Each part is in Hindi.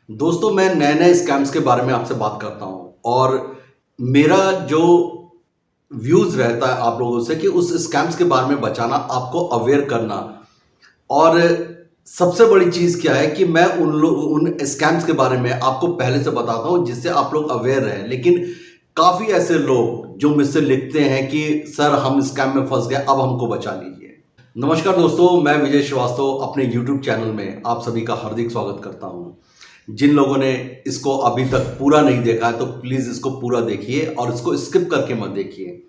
दोस्तों, मैं नए-नए स्कैम्स के बारे में आपसे बात करता हूँ और मेरा जो व्यूज़ रहता है आप लोगों से कि उस स्कैम्स के बारे में बचाना, आपको अवेयर करना। और सबसे बड़ी चीज़ क्या है कि मैं उन स्कैम्स के बारे में आपको पहले से बताता हूँ जिससे आप लोग अवेयर रहें। लेकिन काफ़ी ऐसे लोग जो मुझसे लिखते हैं कि सर हम स्कैम में फँस गए, अब हमको बचा लीजिए। नमस्कार दोस्तों, मैं विजय श्रीवास्तव अपने यूट्यूब चैनल में आप सभी का हार्दिक स्वागत करता हूँ। जिन लोगों ने इसको अभी तक पूरा नहीं देखा है तो प्लीज़ इसको पूरा देखिए और इसको स्किप करके मत देखिए।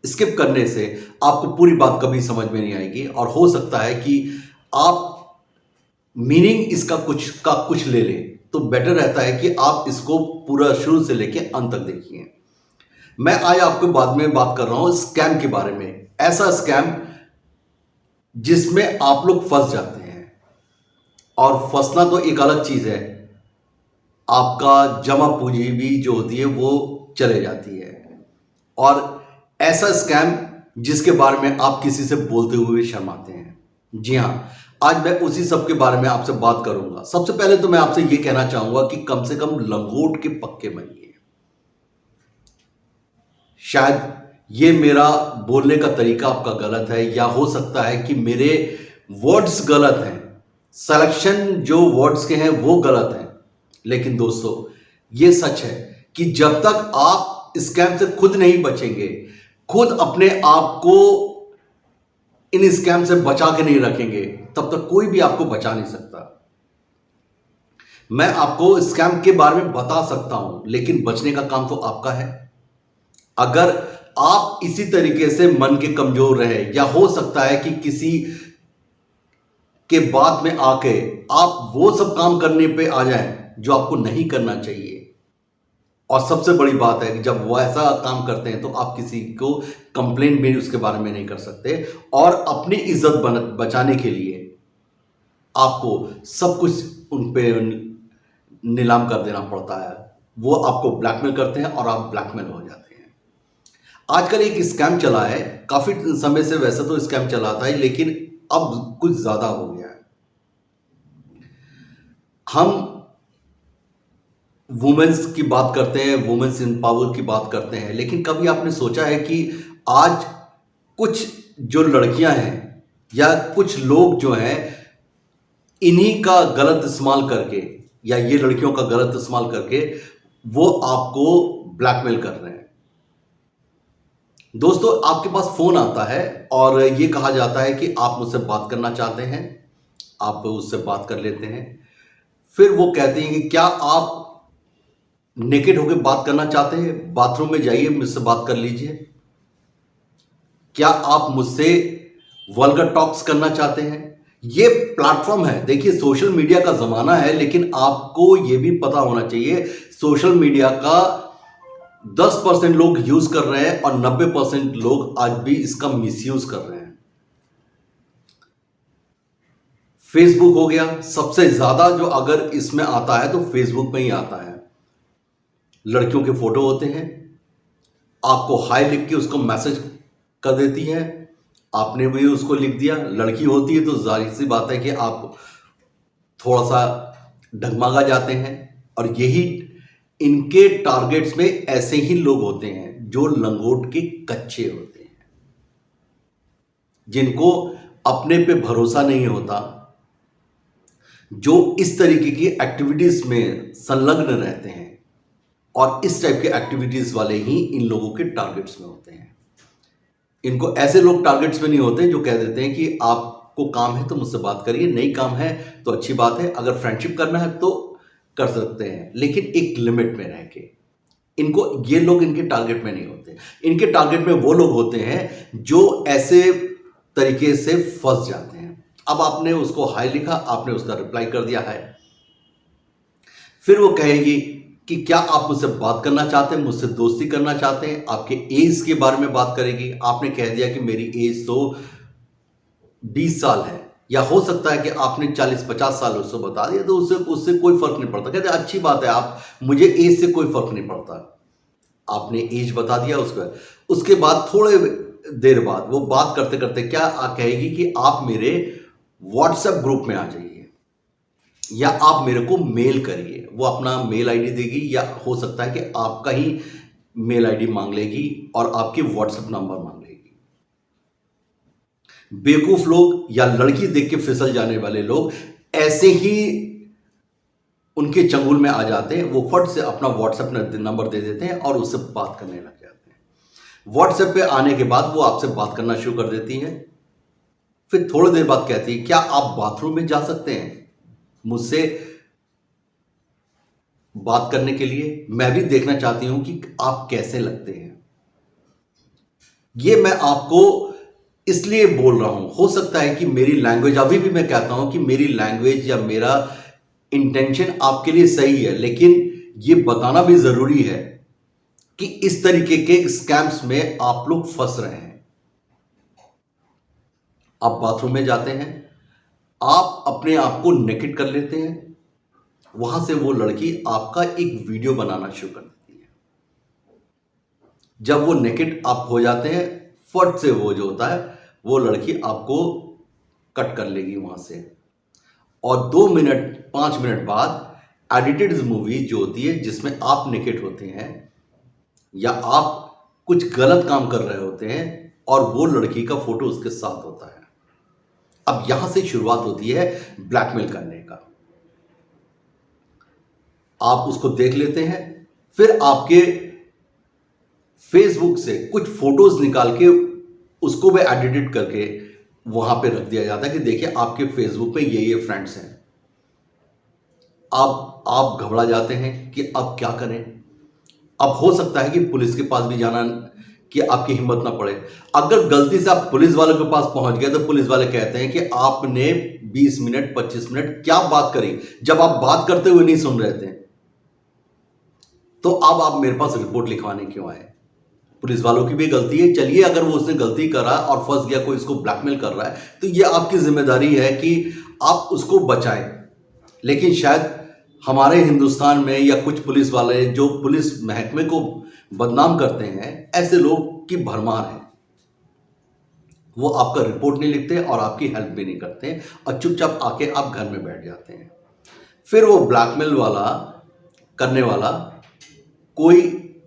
स्किप करने से आपको पूरी बात कभी समझ में नहीं आएगी और हो सकता है कि आप मीनिंग इसका कुछ ले लें। तो बेटर रहता है कि आप इसको पूरा शुरू से लेके अंत तक देखिए। मैं आज आपको बाद में बात कर रहा हूँ स्कैम के बारे में। ऐसा स्कैम जिसमें आप लोग फंस जाते हैं और फंसना तो एक अलग चीज़ है, आपका जमा पूंजी भी जो होती है वो चले जाती है। और ऐसा स्कैम जिसके बारे में आप किसी से बोलते हुए भी शर्माते हैं। जी हाँ, आज मैं उसी सब के बारे में आपसे बात करूंगा। सबसे पहले तो मैं आपसे ये कहना चाहूंगा कि कम से कम लंगोट के पक्के बनिए। शायद ये मेरा बोलने का तरीका आपका गलत है या हो सकता है कि मेरे वर्ड्स गलत हैं, सिलेक्शन जो वर्ड्स के हैं वो गलत हैं। लेकिन दोस्तों, ये सच है कि जब तक आप स्कैम से खुद नहीं बचेंगे, खुद अपने आप को इन स्कैम से बचा के नहीं रखेंगे, तब तक कोई भी आपको बचा नहीं सकता। मैं आपको स्कैम के बारे में बता सकता हूं, लेकिन बचने का काम तो आपका है। अगर आप इसी तरीके से मन के कमजोर रहे या हो सकता है कि किसी के बात में आके आप वो सब काम करने पे आ जाएं जो आपको नहीं करना चाहिए। और सबसे बड़ी बात है कि जब वो ऐसा काम करते हैं तो आप किसी को कंप्लेंट भी उसके बारे में नहीं कर सकते और अपनी इज्जत बचाने के लिए आपको सब कुछ उन पे नीलाम कर देना पड़ता है। वो आपको ब्लैकमेल करते हैं और आप ब्लैकमेल हो जाते हैं। आजकल एक स्कैम चला है, काफी समय से वैसे तो स्कैम चला था लेकिन अब कुछ ज्यादा हो गया है। हम वुमेन्स की बात करते हैं, वुमेन्स इन पावर की बात करते हैं, लेकिन कभी आपने सोचा है कि आज कुछ जो लड़कियां हैं या कुछ लोग जो हैं इन्हीं का गलत इस्तेमाल करके या ये लड़कियों का गलत इस्तेमाल करके वो आपको ब्लैकमेल कर रहे हैं। दोस्तों, आपके पास फोन आता है और ये कहा जाता है कि आप मुझसे बात करना चाहते हैं, आप उससे बात कर लेते हैं। फिर वो कहते हैं कि क्या आप नेकेड होकर बात करना चाहते हैं, बाथरूम में जाइए मुझसे बात कर लीजिए। क्या आप मुझसे वल्गर टॉक्स करना चाहते हैं। ये प्लेटफॉर्म है, देखिए सोशल मीडिया का जमाना है, लेकिन आपको ये भी पता होना चाहिए सोशल मीडिया का 10% लोग यूज कर रहे हैं और 90% लोग आज भी इसका मिसयूज कर रहे हैं। फेसबुक हो गया सबसे ज्यादा, जो अगर इसमें आता है तो फेसबुक में ही आता है। लड़कियों के फोटो होते हैं, आपको हाय लिख के उसको मैसेज कर देती है, आपने भी उसको लिख दिया। लड़की होती है तो जाहिर सी बात है कि आप थोड़ा सा डगमगा जाते हैं। और यही इनके टारगेट्स में ऐसे ही लोग होते हैं जो लंगोट के कच्चे होते हैं, जिनको अपने पे भरोसा नहीं होता, जो इस तरीके की एक्टिविटीज में संलग्न रहते हैं। और इस टाइप के एक्टिविटीज वाले ही इन लोगों के टारगेट्स में होते हैं। इनको ऐसे लोग टारगेट्स में नहीं होते जो कह देते हैं कि आपको काम है तो मुझसे बात करिए, नहीं काम है तो अच्छी बात है, अगर फ्रेंडशिप करना है तो कर सकते हैं, लेकिन एक लिमिट में रह के। इनको ये लोग इनके टारगेट में नहीं होते। इनके टारगेट में वो लोग होते हैं जो ऐसे तरीके से फंस जाते हैं। अब आपने उसको हाय लिखा, आपने उसका रिप्लाई कर दिया है, फिर वो कहेगी कि क्या आप मुझसे बात करना चाहते हैं, मुझसे दोस्ती करना चाहते हैं, आपके एज के बारे में बात करेगी। आपने कह दिया कि मेरी एज तो 20 साल है, या हो सकता है कि आपने 40-50 साल उससे बता दिया, तो उससे कोई फर्क नहीं पड़ता। कहते अच्छी बात है, आप मुझे एज से कोई फर्क नहीं पड़ता। आपने एज बता दिया उसके बाद थोड़े देर बाद वो बात करते करते क्या कहेगी कि आप मेरे व्हाट्सएप ग्रुप में आ जाइए। या आप मेरे को मेल करिए। वो अपना मेल आईडी देगी या हो सकता है कि आपका ही मेल आईडी मांग लेगी और आपकी व्हाट्सएप नंबर मांग लेगी। बेवकूफ लोग या लड़की देख के फिसल जाने वाले लोग ऐसे ही उनके चंगुल में आ जाते हैं। वो फट से अपना व्हाट्सएप नंबर दे देते हैं और उससे बात करने लग जाते हैं। व्हाट्सएप पे आने के बाद वो आपसे बात करना शुरू कर देती हैं। फिर थोड़ी देर बाद कहती है, क्या आप बाथरूम में जा सकते हैं मुझसे बात करने के लिए? मैं भी देखना चाहती हूं कि आप कैसे लगते हैं। ये मैं आपको इसलिए बोल रहा हूं, हो सकता है कि मेरी लैंग्वेज, अभी भी मैं कहता हूं कि मेरी लैंग्वेज या मेरा इंटेंशन आपके लिए सही है, लेकिन ये बताना भी जरूरी है कि इस तरीके के स्कैम्स में आप लोग फंस रहे हैं। आप बाथरूम में जाते हैं, आप अपने आप को नेकेड कर लेते हैं, वहां से वो लड़की आपका एक वीडियो बनाना शुरू कर देती है। जब वो नेकेड आप हो जाते हैं, फट से वो जो होता है वो लड़की आपको कट कर लेगी वहां से, और 2 मिनट 5 मिनट बाद एडिटेड मूवी जो होती है जिसमें आप नेकेड होते हैं या आप कुछ गलत काम कर रहे होते हैं और वो लड़की का फोटो उसके साथ होता है। अब यहां से शुरुआत होती है ब्लैकमेल करने का। आप उसको देख लेते हैं, फिर आपके फेसबुक से कुछ फोटोज निकाल के उसको भी एडिट करके वहां पे रख दिया जाता है कि देखिए आपके फेसबुक पे ये फ्रेंड्स हैं। आप घबरा जाते हैं कि अब क्या करें। अब हो सकता है कि पुलिस के पास भी जाना, कि आपकी हिम्मत ना पड़े। अगर गलती से आप पुलिस वालों के पास पहुंच गए तो पुलिस वाले कहते हैं कि आपने 20 मिनट 25 मिनट क्या बात करी, जब आप बात करते हुए नहीं सुन रहे थे, तो अब आप मेरे पास रिपोर्ट लिखवाने क्यों आए? पुलिस वालों की भी गलती है। चलिए, अगर वो उसने गलती करा और फंस गया, कोई इसको ब्लैकमेल कर रहा है, तो ये आपकी जिम्मेदारी है कि आप उसको बचाएं। लेकिन शायद हमारे हिंदुस्तान में या कुछ पुलिस वाले जो पुलिस महकमे को बदनाम करते हैं, ऐसे लोग की भरमार है। वो आपका रिपोर्ट नहीं लिखते और आपकी हेल्प भी नहीं करते और चुपचाप आके आप घर में बैठ जाते हैं। फिर वो ब्लैकमेल वाला करने वाला कोई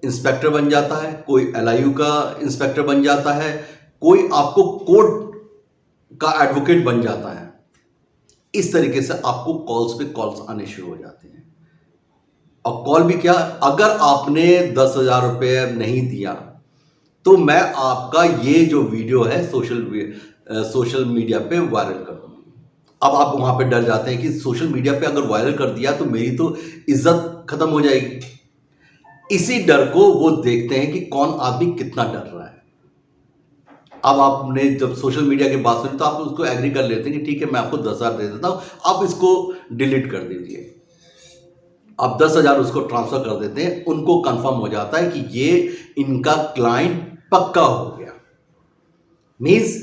इंस्पेक्टर बन जाता है, कोई एलआईयू का इंस्पेक्टर बन जाता है, कोई आपको कोर्ट का एडवोकेट बन जाता है। इस तरीके से आपको कॉल्स पे कॉल्स आने शुरू हो जाते हैं। और कॉल भी क्या, अगर आपने 10,000 रुपये नहीं दिया तो मैं आपका ये जो वीडियो है सोशल मीडिया पे वायरल कर दूंगा। अब आप वहां पे डर जाते हैं कि सोशल मीडिया पे अगर वायरल कर दिया तो मेरी तो इज्जत खत्म हो जाएगी। इसी डर को वो देखते हैं कि कौन आदमी कितना डर रहा है। अब आपने जब सोशल मीडिया की बात सुनी तो आप उसको एग्री कर लेते हैं कि ठीक है, मैं आपको 10,000 दे देता हूं, आप इसको डिलीट कर दीजिए। आप 10,000 उसको ट्रांसफर कर देते हैं। उनको कंफर्म हो जाता है कि ये इनका क्लाइंट पक्का हो गया, मींस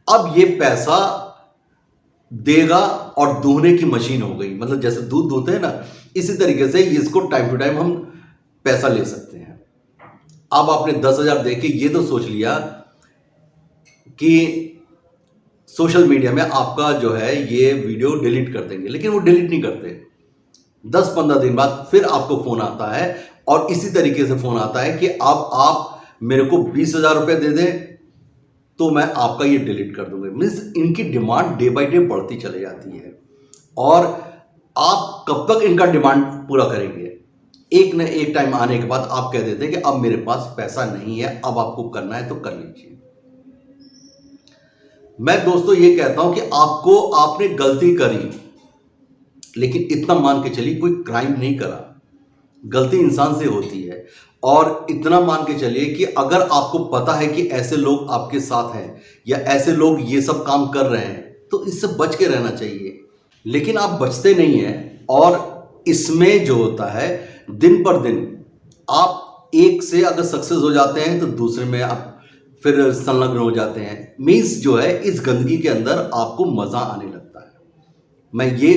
अब ये पैसा देगा और दूहने की मशीन हो गई। मतलब जैसे दूध दूहते हैं ना, इसी तरीके से इसको टाइम टू टाइम हम पैसा ले सकते हैं। अब आपने 10,000 देके ये तो सोच लिया कि सोशल मीडिया में आपका जो है ये वीडियो डिलीट कर देंगे, लेकिन वो डिलीट नहीं करते। 10-15 दिन बाद फिर आपको फोन आता है और इसी तरीके से फोन आता है कि अब आप मेरे को 20,000 रुपये दे दें तो मैं आपका ये डिलीट कर दूंगा। मीन्स इनकी डिमांड डे बाय डे बढ़ती चली जाती है और आप कब तक इनका डिमांड पूरा करेंगे? एक न एक टाइम आने के बाद आप कह देते हैं कि अब मेरे पास पैसा नहीं है, अब आपको करना है तो कर लीजिए। मैं दोस्तों ये कहता हूं कि आपने गलती करी, लेकिन इतना मान के चलिए कोई क्राइम नहीं करा। गलती इंसान से होती है और इतना मान के चलिए कि अगर आपको पता है कि ऐसे लोग आपके साथ हैं या ऐसे लोग ये सब काम कर रहे हैं तो इससे बच के रहना चाहिए। लेकिन आप बचते नहीं हैं और इसमें जो होता है दिन पर दिन आप एक से अगर सक्सेस हो जाते हैं तो दूसरे में आप फिर संलग्न हो जाते हैं। मीन्स जो है इस गंदगी के अंदर आपको मजा आने लगता है। मैं ये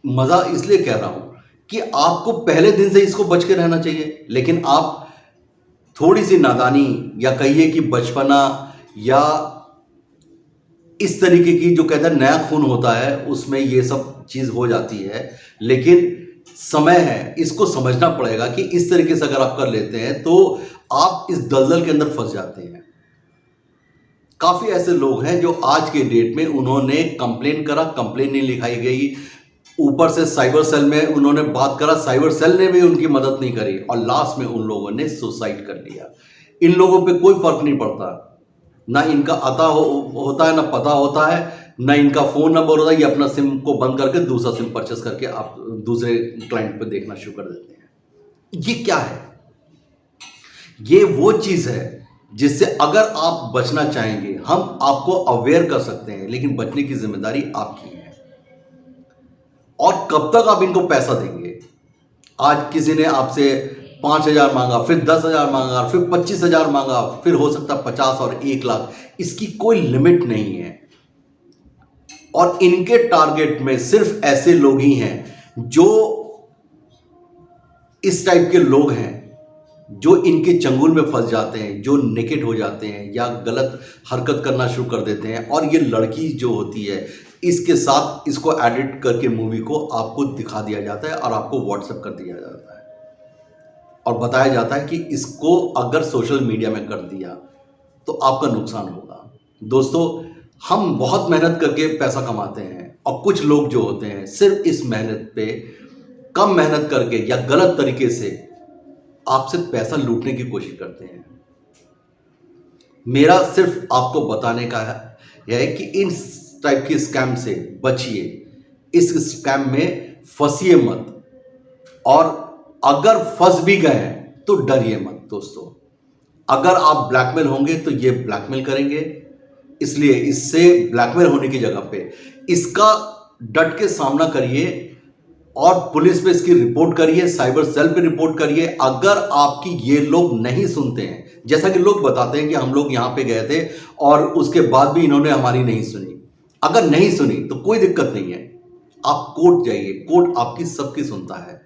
मजा इसलिए कह रहा हूं कि आपको पहले दिन से इसको बच के रहना चाहिए, लेकिन आप थोड़ी सी नादानी या कहिए कि बचपना या इस तरीके की जो कहते हैं नया खून होता है उसमें ये सब चीज़ हो जाती है। लेकिन समय है, इसको समझना पड़ेगा कि इस तरीके से अगर आप कर लेते हैं तो आप इस दलदल के अंदर फंस जाते हैं। काफ़ी ऐसे लोग हैं जो आज के डेट में उन्होंने कंप्लेन करा, कंप्लेन नहीं लिखाई गई, ऊपर से साइबर सेल में उन्होंने बात करा, साइबर सेल ने भी उनकी मदद नहीं करी और लास्ट में उन लोगों ने सुसाइड कर लिया। इन लोगों पे कोई फर्क नहीं पड़ता, ना इनका होता है, ना पता होता है, ना इनका फ़ोन नंबर होता है। ये अपना सिम को बंद करके दूसरा सिम परचेस करके आप दूसरे क्लाइंट पे देखना शुरू कर देते हैं। ये क्या है? ये वो चीज़ है जिससे अगर आप बचना चाहेंगे हम आपको अवेयर कर सकते हैं, लेकिन बचने की जिम्मेदारी आपकी है। और कब तक आप इनको पैसा देंगे? आज किसी ने आपसे 5,000 मांगा, फिर 10,000 मांगा, फिर 25,000 मांगा, फिर हो सकता है 50 और 1 लाख। इसकी कोई लिमिट नहीं है। और इनके टारगेट में सिर्फ ऐसे लोग ही हैं जो इस टाइप के लोग हैं जो इनके चंगुल में फंस जाते हैं, जो नेकेड हो जाते हैं या गलत हरकत करना शुरू कर देते हैं। और ये लड़की जो होती है इसके साथ इसको एडिट करके मूवी को आपको दिखा दिया जाता है और आपको व्हाट्सएप कर दिया जाता है और बताया जाता है कि इसको अगर सोशल मीडिया में कर दिया तो आपका नुकसान होगा। दोस्तों, हम बहुत मेहनत करके पैसा कमाते हैं और कुछ लोग जो होते हैं सिर्फ इस मेहनत पे कम मेहनत करके या गलत तरीके से आपसे पैसा लूटने की कोशिश करते हैं। मेरा सिर्फ आपको बताने का है कि इन टाइप के स्कैम से बचिए, इस स्कैम में फंसिए मत, और अगर फंस भी गए हैं तो डरिए मत। दोस्तों, अगर आप ब्लैकमेल होंगे तो ये ब्लैकमेल करेंगे, इसलिए इससे ब्लैकमेल होने की जगह पे इसका डट के सामना करिए और पुलिस पे इसकी रिपोर्ट करिए, साइबर सेल पे रिपोर्ट करिए। अगर आपकी ये लोग नहीं सुनते हैं, जैसा कि लोग बताते हैं कि हम लोग यहाँ पे गए थे और उसके बाद भी इन्होंने हमारी नहीं सुनी, अगर नहीं सुनी तो कोई दिक्कत नहीं है, आप कोर्ट जाइए, कोर्ट आपकी सबकी सुनता है।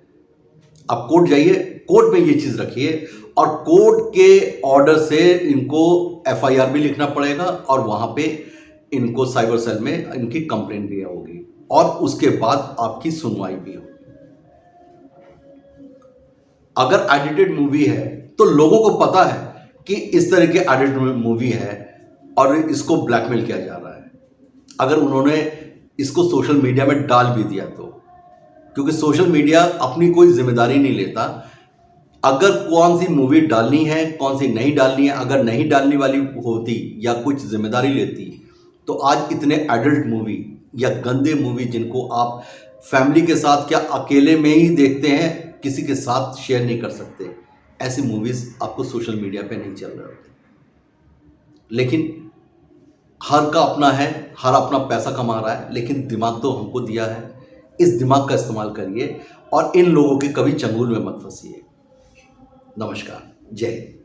आप कोर्ट जाइए, कोर्ट में ये चीज़ रखिए और कोर्ट के ऑर्डर से इनको एफआईआर भी लिखना पड़ेगा और वहाँ पे इनको साइबर सेल में इनकी कंप्लेंट भी होगी और उसके बाद आपकी सुनवाई भी होगी। अगर एडिटेड मूवी है तो लोगों को पता है कि इस तरह की एडिटेड मूवी है और इसको ब्लैकमेल किया जा रहा है। अगर उन्होंने इसको सोशल मीडिया में डाल भी दिया तो, क्योंकि सोशल मीडिया अपनी कोई जिम्मेदारी नहीं लेता। अगर कौन सी मूवी डालनी है, कौन सी नहीं डालनी है, अगर नहीं डालने वाली होती या कुछ जिम्मेदारी लेती तो आज इतने एडल्ट मूवी या गंदे मूवी जिनको आप फैमिली के साथ क्या अकेले में ही देखते हैं, किसी के साथ शेयर नहीं कर सकते, ऐसी मूवीज़ आपको सोशल मीडिया पे नहीं चल रहे होते। लेकिन हर का अपना है, हर अपना पैसा कमा रहा है, लेकिन दिमाग तो हमको दिया है। इस दिमाग का इस्तेमाल करिए और इन लोगों के कभी चंगुल में मत फंसिए। नमस्कार, जय हिंद।